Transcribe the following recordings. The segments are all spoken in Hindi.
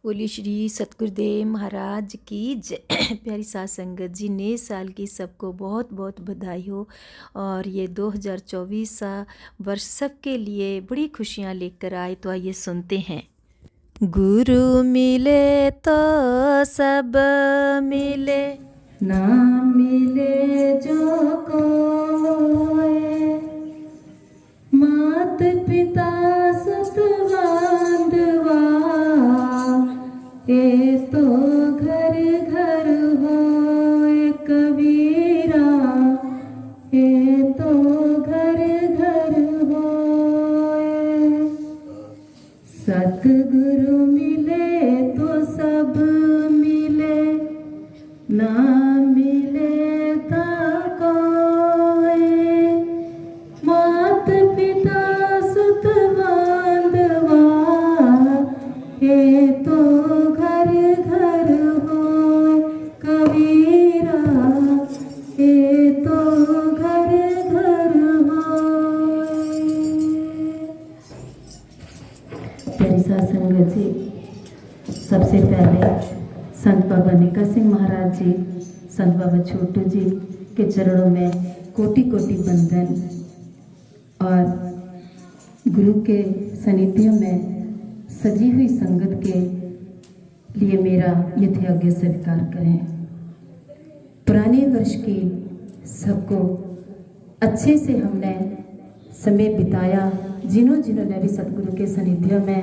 बोली श्री सतगुरुदेव महाराज की जय। प्यारी साध संगत जी, नए साल की सबको बहुत बहुत बधाई हो। और ये 2024 वर्ष सबके लिए बड़ी खुशियाँ लेकर आए। तो आइए सुनते हैं। गुरु मिले तो सब मिले, ना मिले जो कोई, मात पिता सुत बांधवा, ये तो घर घर होए कबीरा, ये तो घर घर होए। सतगुरु मिले तो सब मिले, ना मिले ता कोई, मात पिता सुत बांधवा, ये तो घर घर होए कबीरा, ये तो घर घर होए। प्यारी साध संगत जी, सबसे पहले संत बाबा निका सिंह महाराज जी, संत बाबा छोटू जी के चरणों में कोटि कोटि वंदन। और गुरु के सानिध्य में सजी हुई संगत के लिए मेरा यथाज्ञ स्वीकार करें। पुराने वर्ष की सबको अच्छे से हमने समय बिताया। जिन्होंने भी सतगुरु के सानिध्य में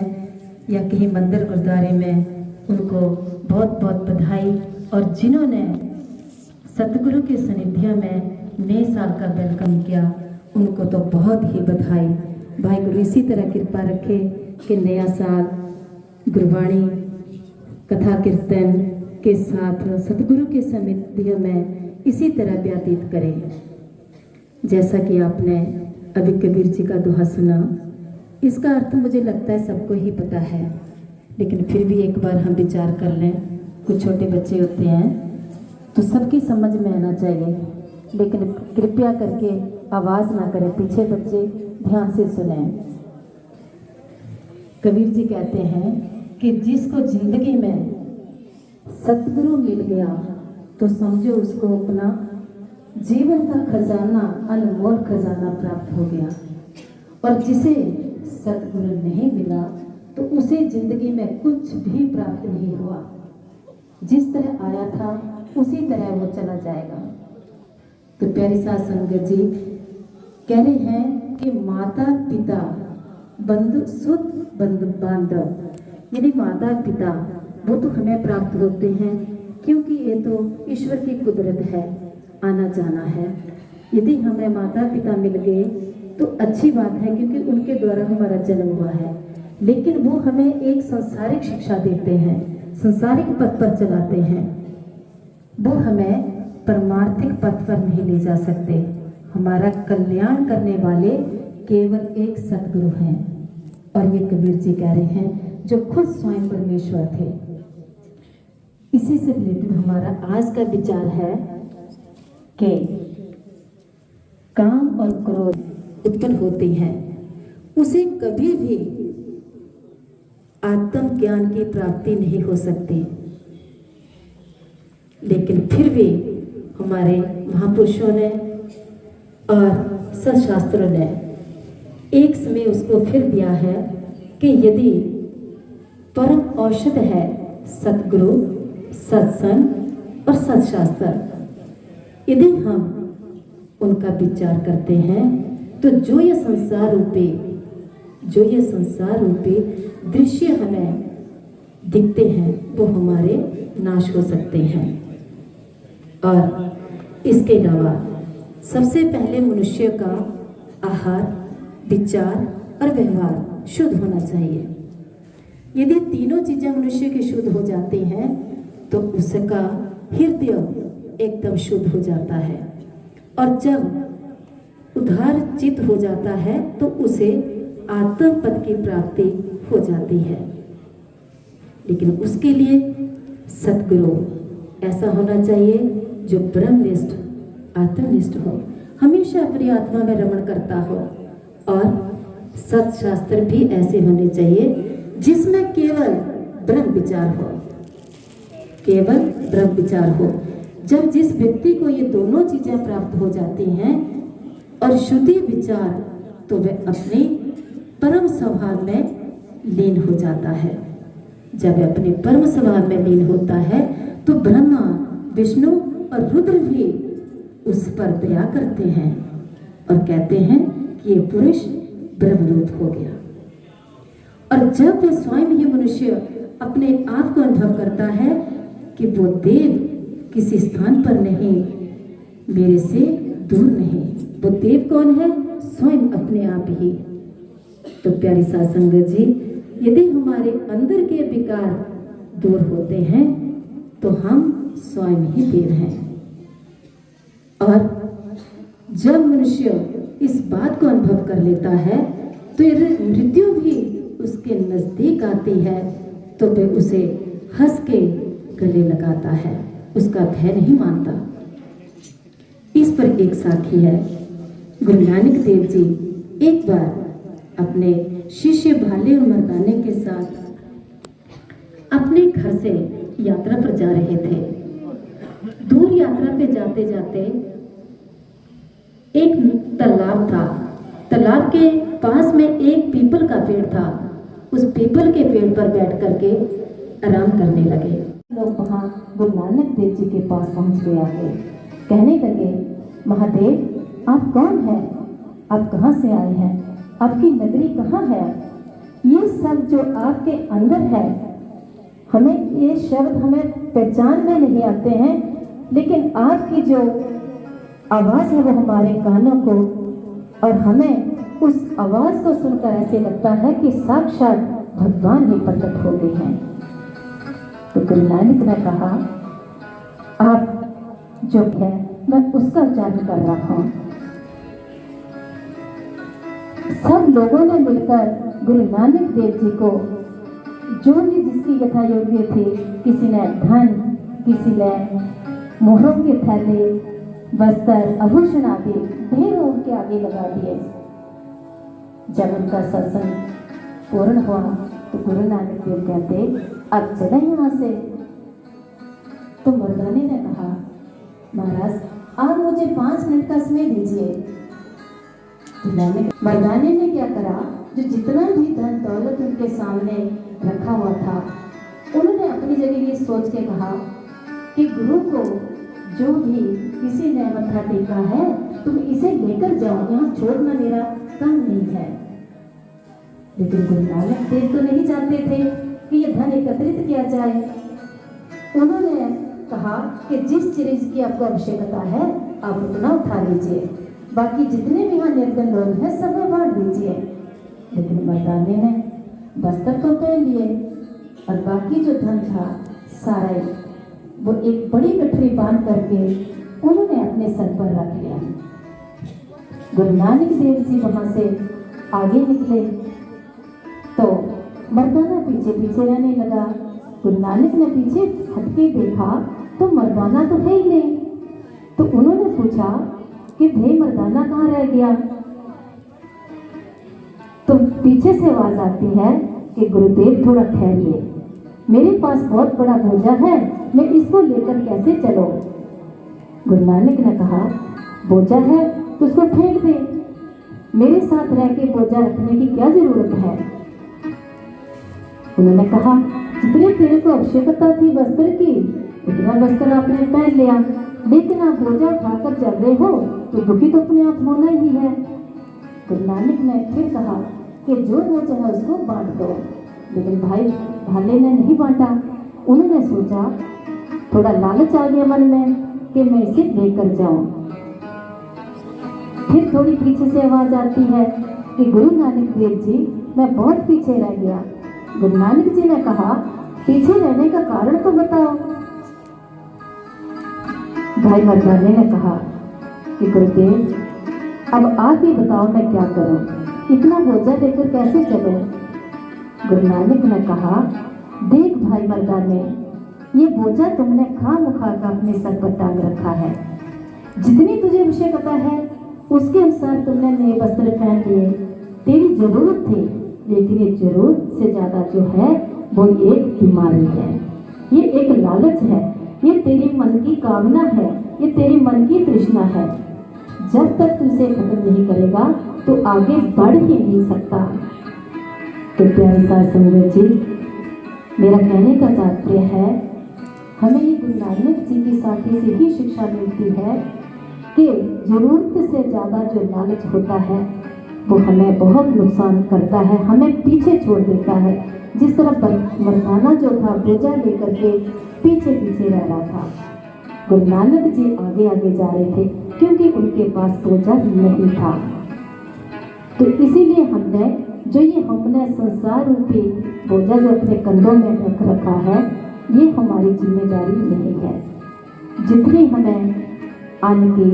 या कहीं मंदिर गुरुद्वारे में, उनको बहुत बहुत बधाई। और जिन्होंने सतगुरु के सानिध्य में नए साल का वेलकम किया, उनको तो बहुत ही बधाई। भाई गुरु इसी तरह कृपा रखे कि नया साल गुरबाणी कथा कीर्तन के साथ सतगुरु के सानिध्य में इसी तरह व्यतीत करें। जैसा कि आपने अभी कबीर जी का दोहा सुना, इसका अर्थ मुझे लगता है सबको ही पता है, लेकिन फिर भी एक बार हम विचार कर लें। कुछ छोटे बच्चे होते हैं तो सबकी समझ में आना चाहिए, लेकिन कृपया करके आवाज़ ना करें, पीछे बच्चे ध्यान से सुने। कबीर जी कहते हैं कि जिसको जिंदगी में सतगुरु मिल गया तो समझो उसको अपना जीवन का खजाना, अनमोल खजाना प्राप्त हो गया। और जिसे सतगुरु नहीं मिला तो उसे जिंदगी में कुछ भी प्राप्त नहीं हुआ। जिस तरह आया था उसी तरह वो चला जाएगा। तो प्यारी साध संगत जी कह रहे हैं कि माता पिता बंधु सुत बंधु बांधव, यानी माता पिता वो तो हमें प्राप्त होते हैं, क्योंकि ये तो ईश्वर की कुदरत है, आना जाना है। यदि हमें माता पिता मिल गए तो अच्छी बात है, क्योंकि उनके द्वारा हमारा जन्म हुआ है। लेकिन वो हमें एक संसारिक शिक्षा देते हैं, संसारिक पथ पर चलाते हैं। वो हमें परमार्थिक पथ पर नहीं ले जा सकते। हमारा कल्याण करने वाले केवल एक सतगुरु हैं, और ये कबीर जी कह रहे हैं जो खुद स्वयं परमेश्वर थे। इसी से रिलेटेड हमारा आज का विचार है कि काम और क्रोध उत्पन्न होते हैं, उसे कभी भी आत्म ज्ञान की प्राप्ति नहीं हो सकती। लेकिन फिर भी हमारे महापुरुषों ने और सत्शास्त्रों ने एक समय उसको फिर दिया है कि यदि परम औषध है सतगुरु, सत्संग और सत्शास्त्र, यदि हम उनका विचार करते हैं तो जो ये संसार रूपी दृश्य हमें दिखते हैं वो हमारे नाश हो सकते हैं। और इसके अलावा सबसे पहले मनुष्य का आहार, विचार और व्यवहार शुद्ध होना चाहिए। यदि तीनों चीजें मनुष्य के शुद्ध हो जाती हैं तो उसका हृदय एकदम शुद्ध हो जाता है, और जब उदार चित्त हो जाता है तो उसे आत्म पद की प्राप्ति हो जाती है। लेकिन उसके लिए सतगुरु ऐसा होना चाहिए जो ब्रह्मनिष्ठ, आत्मनिष्ठ हो, हमेशा अपनी आत्मा में रमण करता हो। और सत्शास्त्र भी ऐसे होने चाहिए जिसमें केवल ब्रह्म विचार हो, केवल ब्रह्म विचार हो। जब जिस व्यक्ति को ये दोनों चीजें प्राप्त हो जाती हैं और शुद्धि विचार, तो वह अपने परम स्वभाव में लीन हो जाता है। जब वह अपने परम स्वभाव में लीन होता है तो ब्रह्मा, विष्णु और रुद्र भी उस पर दया करते हैं और कहते हैं कि ये पुरुष ब्रह्मरूप हो गया। और जब वह स्वयं ही मनुष्य अपने आप को अनुभव करता है कि वो देव किसी स्थान पर नहीं, मेरे से दूर नहीं, वो देव कौन है? स्वयं अपने आप ही। तो प्यारी साध संगत जी, यदि हमारे अंदर के विकार दूर होते हैं तो हम स्वयं ही देव हैं। और जब मनुष्य इस बात को अनुभव कर लेता है तो यदि मृत्यु भी उसके नजदीक आती है तो वह उसे हंस के गले लगाता है, उसका भय नहीं मानता। इस पर एक साखी है। गुरु नानक देव जी एक बार अपने शिष्य भाले और मर्दाने के साथ अपने घर से यात्रा पर जा रहे थे। दूर यात्रा पे जाते जाते एक तालाब था। तालाब के पास में एक पीपल का पेड़ था। उस पीपल के पेड़ पर बैठ करके आराम करने लगे। लोग वहां गुरु नानक देव जी के पास पहुंच गए। आगे कहने लगे, महादेव आप कौन हैं? आप कहां से आए हैं? आपकी नगरी कहाँ है? ये सब जो आपके अंदर है, हमें ये शब्द हमें पहचान में नहीं आते हैं, लेकिन आपकी जो आवाज है वो हमारे कानों को, और हमें उस आवाज को सुनकर ऐसे लगता है कि साक्षात भगवान ही प्रकट हो गए हैं। तो गुरु नानक ने कहा, आप जो है मैं उसका उच्चारण कर रहा हूँ। सब लोगों ने मिलकर गुरु नानक देव जी को, जो भी जिसकी यथा योग्य थी, किसी ने धन, किसी ने मोहरों के थैले, वस्त्र, आभूषण आदि ढेरों उनके आगे लगा दिए। जब उनका सत्संग पूर्ण हुआ तो गुरु नानक देव कहते, अब चले यहाँ से। तो मर्दाने ने कहा, महाराज आप मुझे 5 मिनट का समय दीजिए। मर्दाने ने क्या करा, जो जितना भी धन दौलत उनके सामने रखा हुआ था, उन्होंने अपनी जगह ये सोच के कहा कि गुरु को जो भी किसी ने मत्था टेका है तुम इसे लेकर जाओ, यहाँ छोड़ना मेरा काम नहीं है। लेकिन गुरु नानक देव तो नहीं चाहते थे कि ये धन एकत्रित किया जाए। उन्होंने कहा कि जिस चीज की आपको आवश्यकता है आप उतना उठा लीजिए, बाकी जितने भी यहाँ निर्धन लोग हैं सब में बांट दीजिए। लेकिन मर्दाने ने वस्त्र तो पहन लिए और बाकी जो धन था सारा वो एक बड़ी गठरी बांध करके उन्होंने अपने सर पर रख लिया। गुरु नानक देव जी वहां से आगे निकले तो मर्दाना पीछे पीछे रहने लगा। गुरु नानक ने पीछे हटके देखा तो मर्दाना तो है ही नहीं। तो उन्होंने पूछा कि भाई मर्दाना कहाँ रह गया? तो पीछे से आवाज आती है कि गुरुदेव थोड़ा ठहरिए, मेरे पास बहुत बड़ा बोझा है, मैं इसको लेकर कैसे चलो? गुरु नानक ने कहा, बोझा है तो उसको फेंक दे, मेरे साथ रह के बोझा रखने की क्या जरूरत है? उन्होंने कहा, जितने तेरे को आवश्यकता थी वस्त्र की उतना वस्त्र आपने पहन लिया, लेकिन आप बोझा उठाकर चल रहे हो तो दुखी तो अपने आप होना ही है। गुरु नानक ने फिर कहा कि जो बोझा है उसको बांट दो, लेकिन भाई भाले ने नहीं बांटा। उन्होंने सोचा, थोड़ा लालच आ गया मन में कि मैं इसे लेकर जाऊं। फिर थोड़ी पीछे से आवाज आती है कि गुरु नानक देव जी मैं बहुत पीछे रह गया। गुरु नानक जी ने कहा, पीछे रहने का कारण तो बताओ। भाई मर्दाने ने कहा कि गुरुदेव अब आप ही बताओ मैं क्या करूं, इतना बोझा लेकर कैसे चलूं? गुरु नानक ने कहा, देख भाई मर्दाने, ये बोझा तुमने खामखा का अपने सर पर टांग रखा है। जितनी तुझे आवश्यकता है उसके अनुसार तुमने नए वस्त्र पहन लिए, तेरी जरूरत थी, लेकिन ये जरूरत से ज्यादा जो है वो एक बीमारी है, ये एक लालच है, ये तेरी मन की कामना है, ये तेरी मन की तृष्णा है। जब तक तू इसे खत्म नहीं करेगा तो आगे बढ़ ही नहीं सकता। तो प्यारे साथ संगत जी, मेरा कहने का तात्पर्य है, हमें ये गुरु नानक जी की साथी से ही शिक्षा मिलती है कि जरूरत से ज़्यादा जो लालच होता है वो हमें बहुत नुकसान करता है, हमें पीछे छोड़ देता है। जिस तरह मर्दाना जो था बोझा लेकर के पीछे पीछे रह रहा था, गुरु नानक जी आगे आगे जा रहे थे क्योंकि उनके पास बोझा नहीं था। तो इसीलिए हमने संसार रूपी बोझा जो अपने कंधों में रख रखा है, ये हमारी जिम्मेदारी नहीं है। जितनी हमें अन्न की,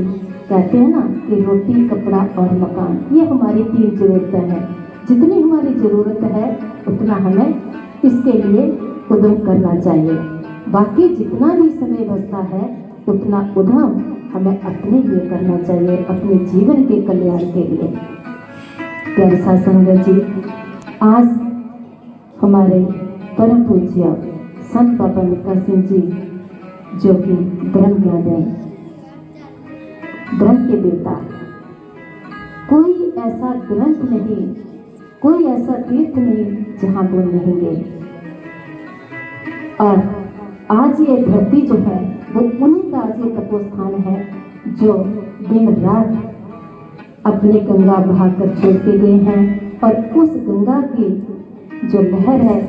कहते हैं ना कि रोटी, कपड़ा और मकान, ये हमारी 3 जरूरतें हैं। जितनी हमारी ज़रूरत है उतना हमें इसके लिए उद्यम करना चाहिए। बाकी जितना भी समय बचता है उतना उद्यम हमें अपने लिए करना चाहिए, अपने जीवन के कल्याण के लिए। प्यारे साथ संगत जी, आज हमारे परम पूज्य संत बाबा मित्रा सिंह जी, जो कि ब्रह्म ज्ञान है, ब्रह्म के बेटा, कोई ऐसा ग्रंथ नहीं, कोई ऐसा तीर्थ नहीं जहां वो नहीं गए। और आज ये धरती जो है वो उन्हीं का आज ये तपोस्थान है जो दिन रात अपने गंगा बहाकर छोड़ के गए हैं। और उस गंगा की जो लहर है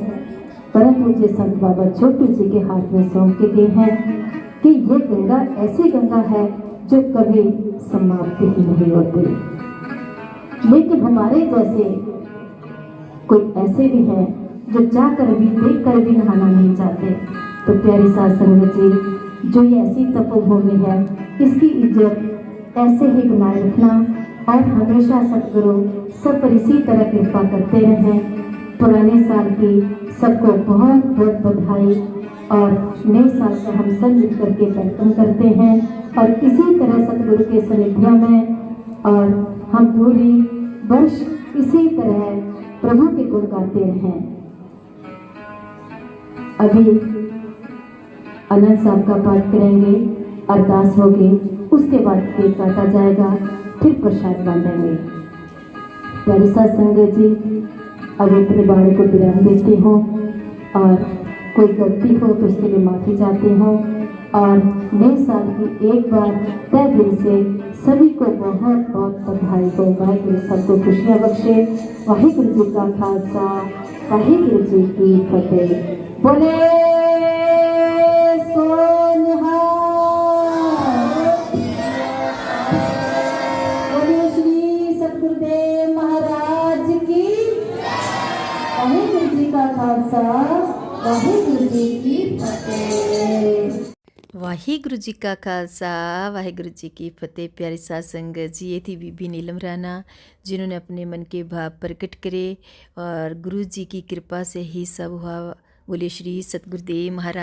परम पूज्य संत बाबा छोटू जी के हाथ में सौंप के गए हैं कि ये गंगा ऐसी गंगा है जो कभी समाप्त ही नहीं होती। लेकिन हमारे जैसे कोई ऐसे भी हैं जो जाकर भी देख कर भी नहाना नहीं चाहते। तो प्यारी साथ संगत जी, जो ये ऐसी तपोभूमि है, इसकी इज्जत ऐसे ही बनाए रखना और हमेशा सतगुरु सब पर इसी तरह कृपा करते रहें। पुराने साल की सबको बहुत बहुत बधाई और नए साल का हम सब मिल करके वेलकम करते हैं और इसी तरह सतगुरु के सानिध्य में और हम पूरी वर्ष इसी तरह प्रभु के गुण गाते रहें। अभी आनंद साहब का पाठ करेंगे, अरदास होगी, उसके बाद केक काटा जाएगा, फिर प्रसाद बांटेंगे। प्यारे साथ संगत जी, अब अपने बाणी को विराम देती हूँ और कोई गलती हो तो उसके लिए माफी चाहती हूँ और नए साल की एक बार तय दिल से सभी को बहुत बहुत बधाई हो। वाहिगुरु सबको खुशियाँ बख्शे। वाहिगुरु जी का खालसा, वाहिगुरु जी की फतेह। बोले सोनिहार, बोले श्री सतगुरुदेव महाराज की। वाहिगुरु जी का खालसा, वाहिगुरु जी की फतेह। वाहिगुरु जी का खालसा, वाहिगुरु जी की फतेह। प्यारी साध संगत जी, ये थी बीबी नीलम राणा जिन्होंने अपने मन के भाव प्रकट करे और गुरु जी की कृपा से ही सब हुआ। बोले श्री सतगुरुदेव महाराज।